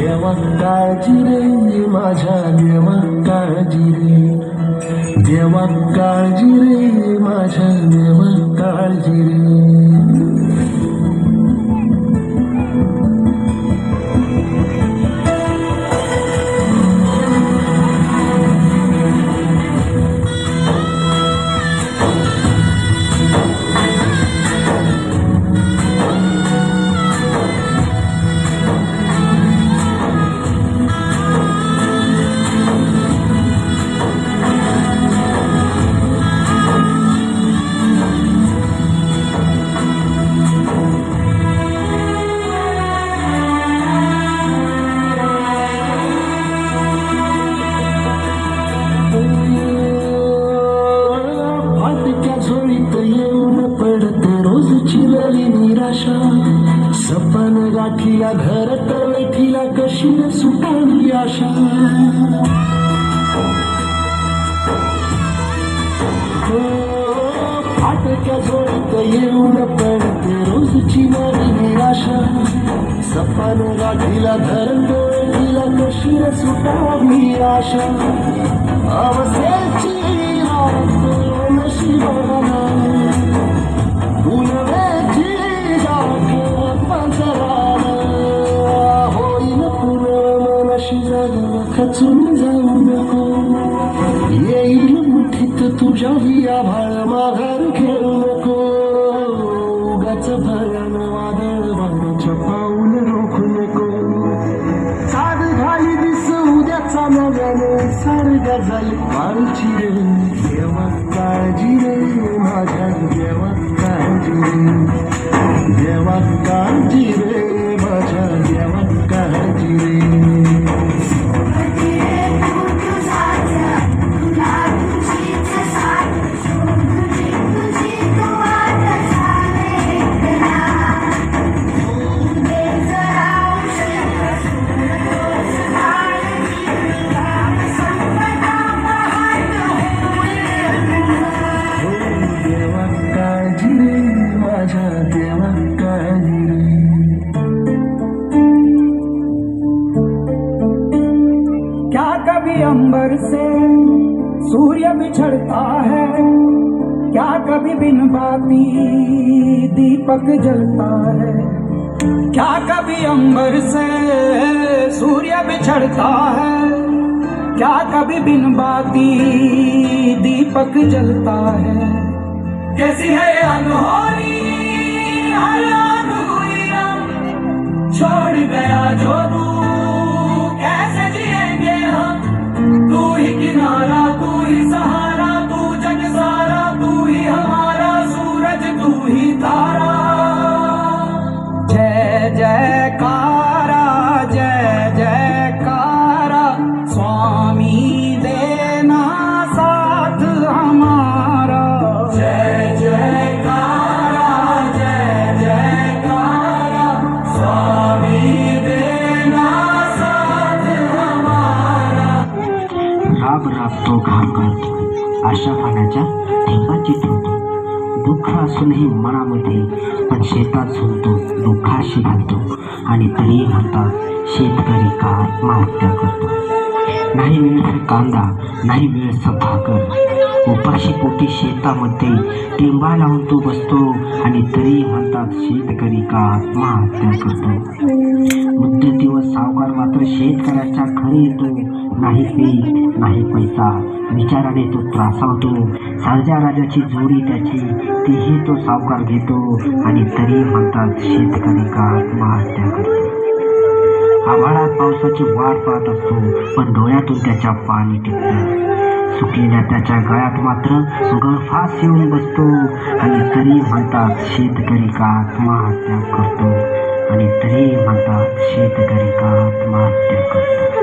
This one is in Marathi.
देवा काळजी रे माझ्या देवा काळजी रे देवा काळजी रे माझ्या देवा काळजी रे सपन गाठीला घर तर बैठीला कशी न सुटावी आशा फाटक्या झोळीत येऊन पडते रोजची नवी निराशा सपन गाठीला घर तर बैठीला कशी न सुटावी आशा अवसेची नशिबाना खचून जाऊ नको येईल मुठीत तुझ्या हिया भाळ माघार खेळू नको उगाच भयान वादळ वाऱ्याच्या पाऊल रोखू नको साध घाली दिस उद्याचा नव्याने सारख्या झाली काळची रे देवा काळजी रे माझ्या देवा काळजी रे देवा काळजी रे माझ्या देवा काळजी रे क्या कभी अंबर से सूर्य बिछड़ता है क्या कभी बिन बाती दीपक जलता है क्या कभी अंबर से सूर्य बिछड़ता है क्या कभी बिन बाती दीपक जलता है कैसी है अनहोनी हर अधूरी रंग छोड़ गया जो तू कैसे जिएंगे हम तू ही किनारा तू ही सहारा तू जग सारा तू ही हमारा सूरज तू ही तारा जय जयकारा जय जयकारा स्वामी देना साथ हमारा जय जयकारा जय जयकारा स्वामी देना साथ हमारा राब राबतो घाम करतो आशा पाण्याच्या थेंबाची ठेवतो दुःख असूनही मनामध्ये पण शेतात झुलतो दुःखाशी घालतो आणि तरी म्हणतात शेतकरी का आत्महत्या करतो नाही वेळ कांदा नाही वेळ भाकर उपाशी पोटी शेतामध्ये टेंबा लावून तो बसतो आणि तरी म्हणतात शेतकरी का आत्महत्या करतो मुद्दतीवर सावकार मात्र शेतकऱ्याच्या घरी येतो नाही पीक नाही पैसा विचाराने तो त्रासावतो सारख्या राजाची जोडी त्याची तीही तो सावकार घेतो आणि तरी म्हणतात शेतकरी का आत्महत्या करतो आभाळात पावसाची वाट पाहत असतो पण डोळ्यातून त्याच्या पाणी टिपतं सुकलेल्या त्याच्या गळ्यात मात्र गळफास येऊन बसतो आणि तरी म्हणतात शेतकरी का आत्महत्या करतो आणि तरी म्हणतात शेतकरी का आत्महत्या करतो